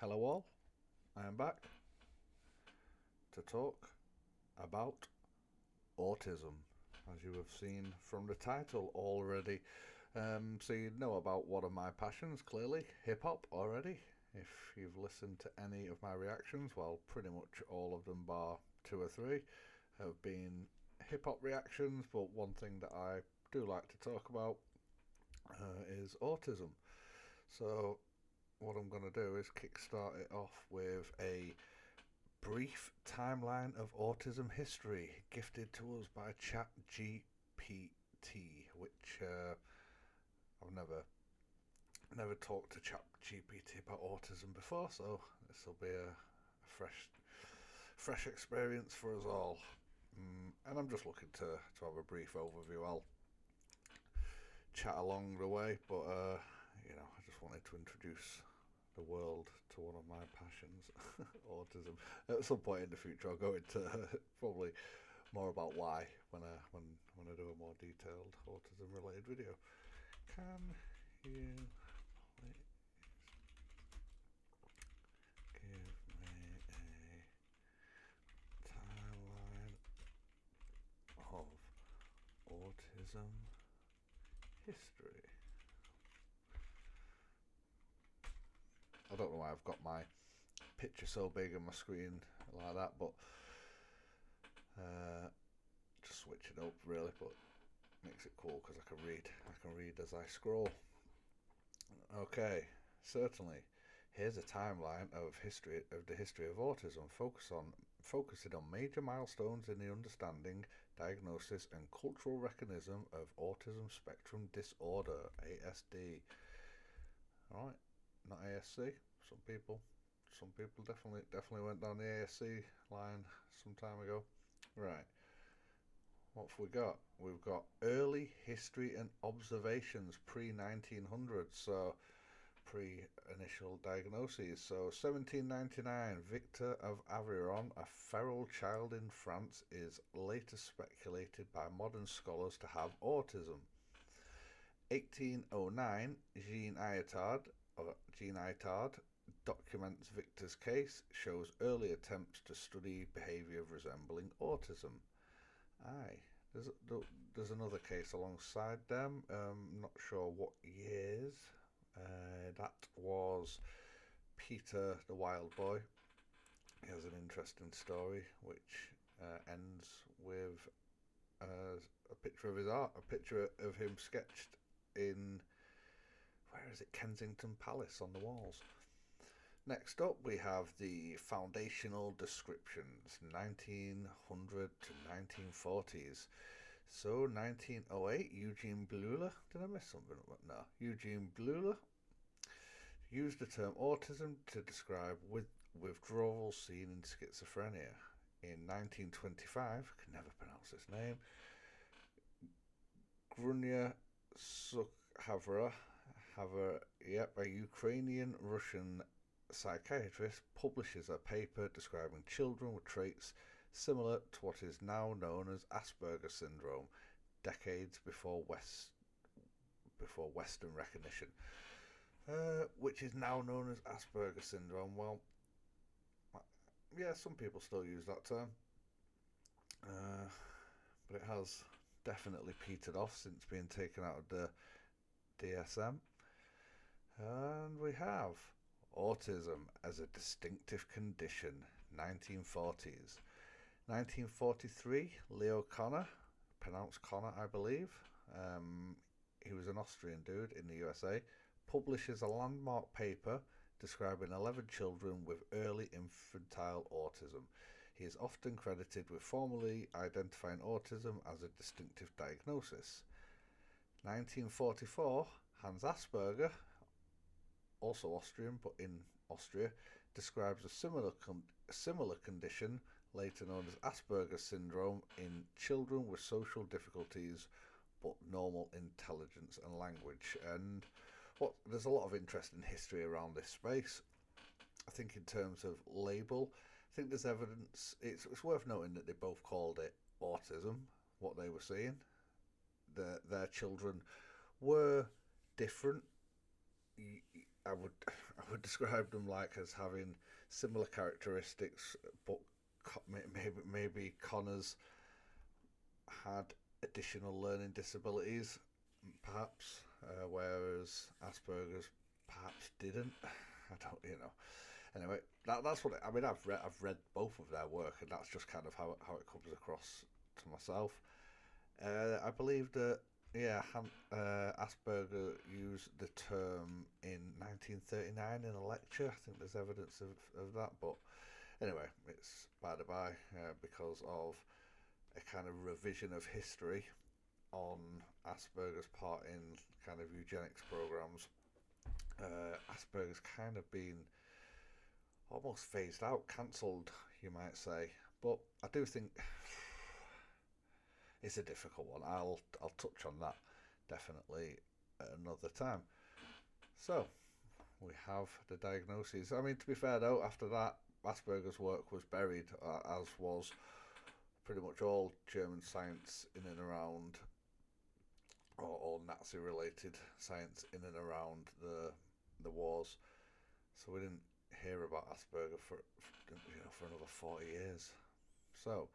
Hello all, I am back to talk about autism, as you have seen from the title already. So you know about one of my passions, clearly, hip hop already. If you've listened to any of my reactions, well, pretty much all of them, bar two or three, have been hip hop reactions. But one thing that I do like to talk about is autism. So what I'm going to do is kickstart it off with a brief timeline of autism history gifted to us by ChatGPT, which I've never talked to ChatGPT about autism before, so this will be a fresh experience for us all. And I'm just looking to have a brief overview. I'll chat along the way, but I just wanted to introduce the world to one of my passions, autism. At some point in the future, I'll go into probably more about why when I do a more detailed autism related video. Can you please give me a timeline of autism history? I don't know why I've got my picture so big on my screen like that, but just switch it up really, but makes it cool because I can read. I can read as I scroll. Okay, certainly. Here's a timeline of the history of autism, focusing on major milestones in the understanding, diagnosis, and cultural recognition of autism spectrum disorder (ASD). All right, not ASC. Some people definitely went down the ASC line some time ago. Right. What have we got? We've got early history and observations pre 1900, so pre initial diagnoses. So 1799, Victor of Aveyron, a feral child in France, is later speculated by modern scholars to have autism. 1809, Jean Itard documents Victor's case, shows early attempts to study behaviour resembling autism. Aye, there's another case alongside them. Not sure what years. That was Peter the Wild Boy. He has an interesting story which ends with a picture of his art, a picture of him sketched in, where is it, Kensington Palace on the walls. Next up, we have the foundational descriptions, 1900 to 1940s. So, 1908, Eugene Bleuler. Did I miss something? No. Eugene Bleuler used the term autism to describe withdrawals seen in schizophrenia. In 1925, I can never pronounce this name, Grunya Sukhavera, a Ukrainian-Russian psychiatrist, publishes a paper describing children with traits similar to what is now known as Asperger's syndrome, decades before Western recognition. Which is now known as Asperger's syndrome. Well, yeah, some people still use that term, but it has definitely petered off since being taken out of the DSM. And we have autism as a distinctive condition, 1940s. 1943, Leo Connor, pronounced Connor, I believe. He was an Austrian dude in the USA, publishes a landmark paper describing 11 children with early infantile autism. He is often credited with formally identifying autism as a distinctive diagnosis. 1944, Hans Asperger, also Austrian but in Austria, describes a similar condition, later known as Asperger's syndrome, in children with social difficulties but normal intelligence and language. And there's a lot of interest in history around this space. I think in terms of label, I think there's evidence. It's worth noting that they both called it autism, what they were seeing. Their children were different. I would describe them like as having similar characteristics, but maybe Connor's had additional learning disabilities, perhaps, whereas Asperger's perhaps didn't. I don't, Anyway, that's what I mean. I've read both of their work, and that's just kind of how it comes across to myself. I believe that Asperger used the term in 1939 in a lecture. I think there's evidence of that, but anyway, it's by the by because of a kind of revision of history on Asperger's part in kind of eugenics programs. Asperger's kind of been almost phased out, cancelled, you might say. But I do think it's a difficult one. I'll touch on that definitely at another time. So we have the diagnoses. I mean, to be fair though, after that, Asperger's work was buried, as was pretty much all German science in and around, or all Nazi-related science in and around the wars. So we didn't hear about Asperger for another 40 years. So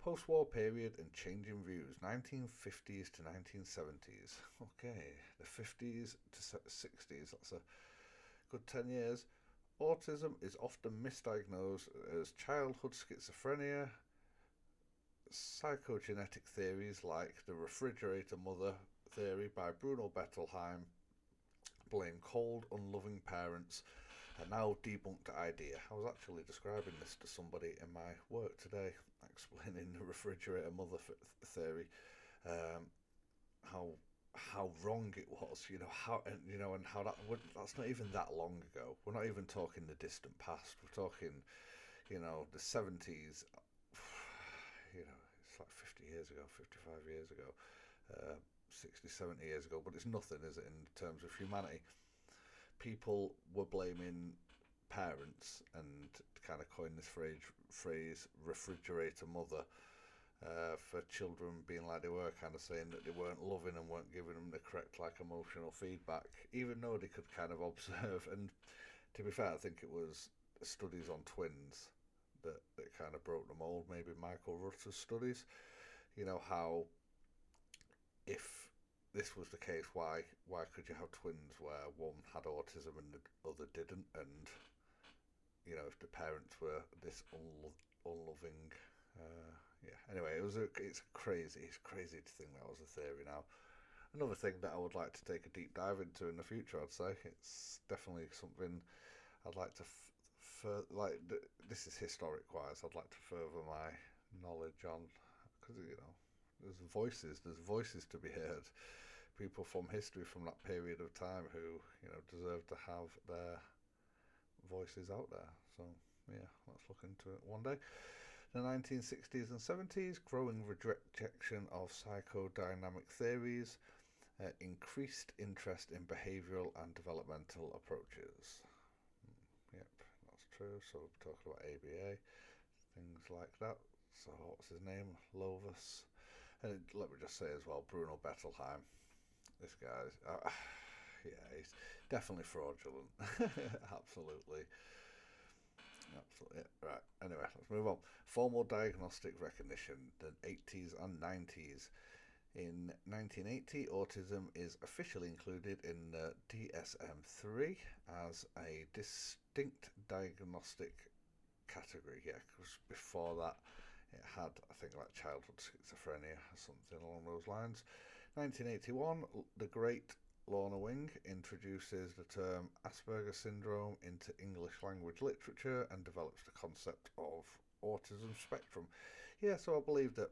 post-war period and changing views, 1950s to 1970s. Okay, the 50s to 60s, that's a good 10 years. Autism is often misdiagnosed as childhood schizophrenia. Psychogenetic theories like the refrigerator mother theory by Bruno Bettelheim blame cold, unloving parents. A now debunked idea. I was actually describing this to somebody in my work today, explaining the refrigerator mother theory, how wrong it was, and how that's not even that long ago. We're not even talking the distant past. We're talking, the 70s. It's like 50 years ago, 55 years ago, 60, 70 years ago, but it's nothing, is it, in terms of humanity? People were blaming parents and kind of coined this phrase refrigerator mother, for children being like they were, kind of saying that they weren't loving and weren't giving them the correct emotional feedback, even though they could kind of observe. And to be fair, I think it was studies on twins that kind of broke the mold. Maybe Michael Rutter's studies, how if this was the case, why could you have twins where one had autism and the other didn't? And if the parents were this unloving, Anyway, it's crazy. It's crazy to think that was a theory. Now, another thing that I would like to take a deep dive into in the future, I'd say it's definitely something I'd like to this is historic wise. I'd like to further my knowledge on, because there's voices to be heard. People from history from that period of time who deserve to have their voices out there. So yeah, let's look into it one day. The 1960s and 70s, growing rejection of psychodynamic theories, increased interest in behavioural and developmental approaches. Yep, that's true. So we're talking about ABA, things like that. So what's his name? Lovis. And let me just say as well, Bruno Bettelheim. This guy's, he's definitely fraudulent. Absolutely. Absolutely. Right. Anyway, let's move on. Formal diagnostic recognition, the 80s and 90s. In 1980, autism is officially included in the DSM-3 as a distinct diagnostic category. Yeah, because before that, it had, I think, like childhood schizophrenia or something along those lines. 1981, the great Lorna Wing introduces the term Asperger syndrome into English language literature and develops the concept of autism spectrum. Yeah, so I believe that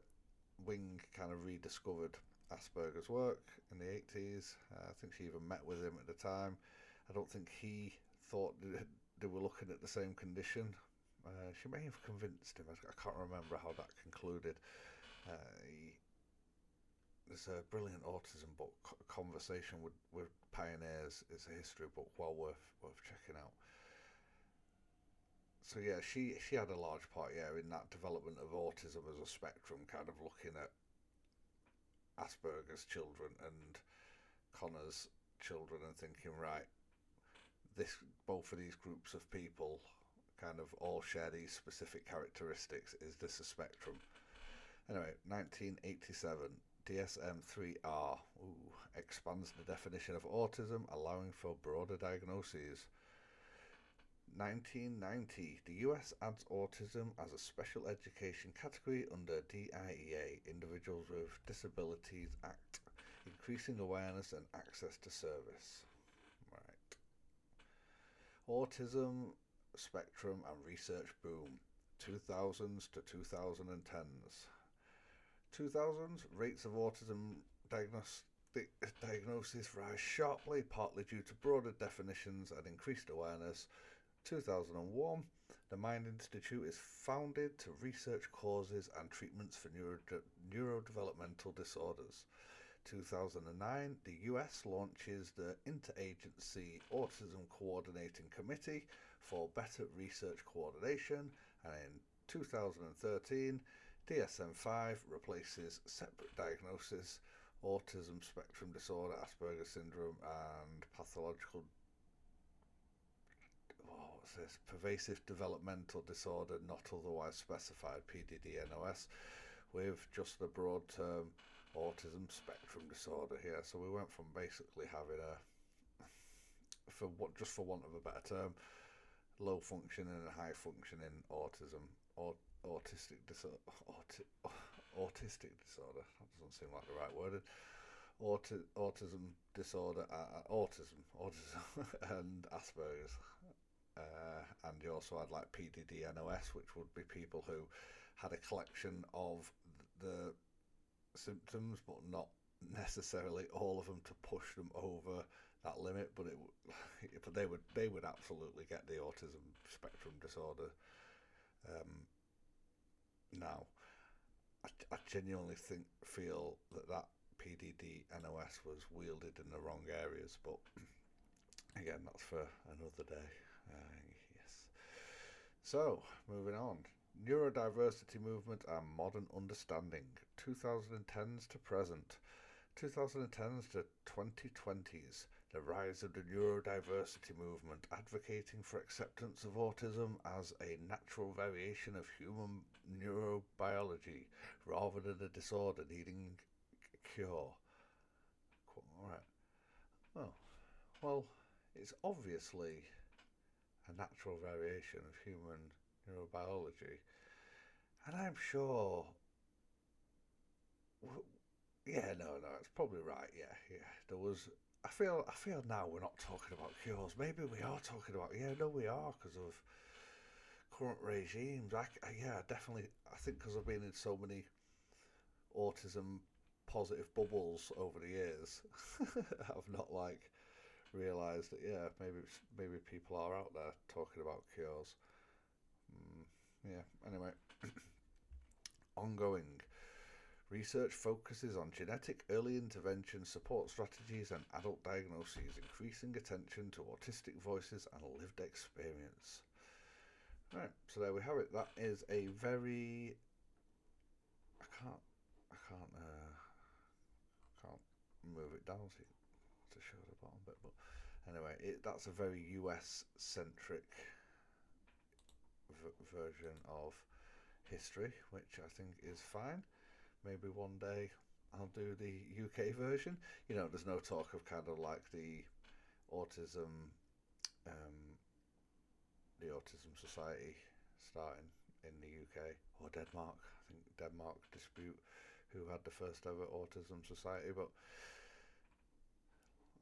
Wing kind of rediscovered Asperger's work in the 80s. I think she even met with him at the time. I don't think he thought they were looking at the same condition. She may have convinced him. I can't remember how that concluded. There's a brilliant autism book, Conversation with Pioneers. It's a history book, well worth checking out. So yeah, she had a large part, in that development of autism as a spectrum, kind of looking at Asperger's children and Connor's children and thinking, right, this both of these groups of people kind of all share these specific characteristics. Is this a spectrum? Anyway, 1987, DSM-3R expands the definition of autism, allowing for broader diagnoses. 1990, the US adds autism as a special education category under DIEA, Individuals with Disabilities Act, increasing awareness and access to service. Right. Autism spectrum and research boom, 2000s to 2010s. 2000s, rates of autism diagnosis rise sharply, partly due to broader definitions and increased awareness. 2001, the Mind Institute is founded to research causes and treatments for neurodevelopmental disorders. 2009, the US launches the Interagency Autism Coordinating Committee for better research coordination, and in 2013, DSM-5 replaces separate diagnosis, autism spectrum disorder, Asperger's syndrome, and pathological pervasive developmental disorder not otherwise specified, PDD-NOS, with just the broad term autism spectrum disorder here. So we went from basically having for want of a better term, low functioning and high functioning autism, or autistic disorder. Autistic disorder. That doesn't seem like the right word. Autism disorder, autism, and Asperger's. And you also had like PDD-NOS, which would be people who had a collection of the symptoms, but not necessarily all of them to push them over that limit. But they would absolutely get the autism spectrum disorder. Now, I genuinely feel that PDD-NOS was wielded in the wrong areas, but again, that's for another day. Yes. So, moving on. Neurodiversity movement and modern understanding. 2010s to present. 2010s to 2020s. The rise of the neurodiversity movement, advocating for acceptance of autism as a natural variation of human neurobiology rather than a disorder needing a cure. Alright. Oh, well, it's obviously a natural variation of human neurobiology, and I'm sure. Yeah, no, it's probably right. Yeah. There was. I feel now we're not talking about cures. Maybe we are talking about. Yeah, no, we are because of current regimes. Definitely. I think because I've been in so many autism positive bubbles over the years, I've not realised that maybe people are out there talking about cures. Anyway. Ongoing. Research focuses on genetic early intervention support strategies and adult diagnoses, increasing attention to autistic voices and lived experience. Right, so there we have it. That is a very I can't move it down to show the bottom bit, but anyway, that's a very US centric version of history, which I think is fine. Maybe one day I'll do the UK version. There's no talk of kind of like the autism society starting in the UK or Denmark. I think Denmark dispute who had the first ever autism society, but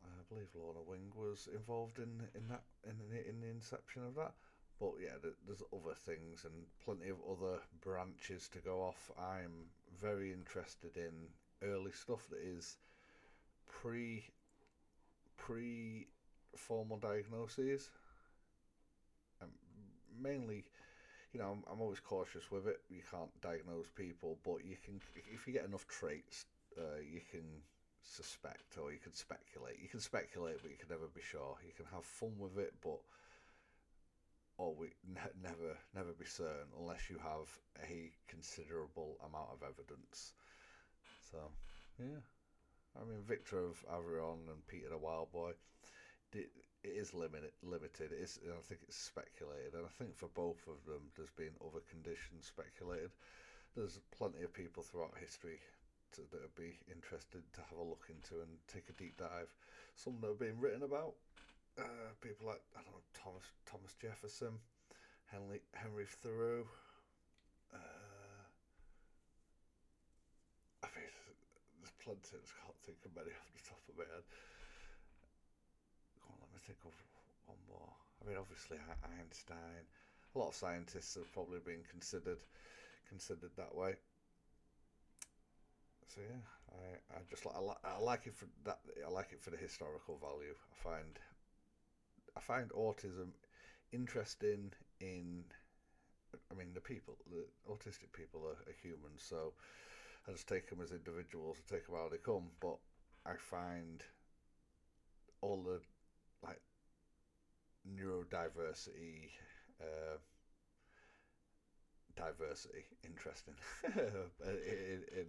I believe Lorna Wing was involved in the inception of that. But yeah, there's other things and plenty of other branches to go off. I'm very interested in early stuff that is pre formal diagnoses. Mainly, I'm always cautious with it. You can't diagnose people, but you can, if you get enough traits, you can suspect or you can speculate. You can speculate, but you can never be sure. You can have fun with it, but never be certain unless you have a considerable amount of evidence. So, yeah. I mean, Victor of Aveyron and Peter the Wild Boy, it is limited. It is, I think it's speculated, and I think for both of them, there's been other conditions speculated. There's plenty of people throughout history that would be interested to have a look into and take a deep dive. Some that have been written about. People like, I don't know, Thomas Jefferson, Henry Thoreau. I mean, there's plenty. I just can't think of many off the top of my head. Come on, let me think of one more. I mean, obviously Einstein. A lot of scientists have probably been considered that way. So yeah, I just I like it for that. I like it for the historical value. I find autism interesting in. I mean, the autistic people are humans, so I just take them as individuals. I take them how they come. But I find all the like neurodiversity, uh, diversity interesting, in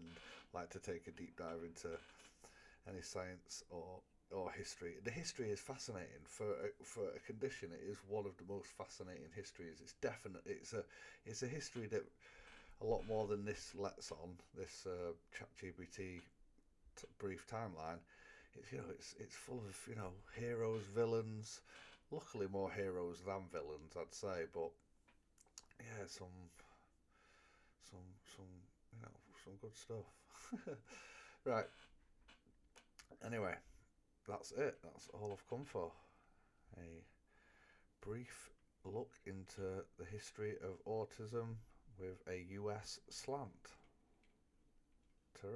like to take a deep dive into any science or history. The history is fascinating for a condition. It is one of the most fascinating histories. It's definitely it's a history that a lot more than this lets on this ChatGPT brief timeline. It's it's full of heroes, villains. Luckily, more heroes than villains, I'd say. But yeah, some some some good stuff. Right. Anyway, that's it. That's all I've come for. A brief look into the history of autism with a US slant. Ta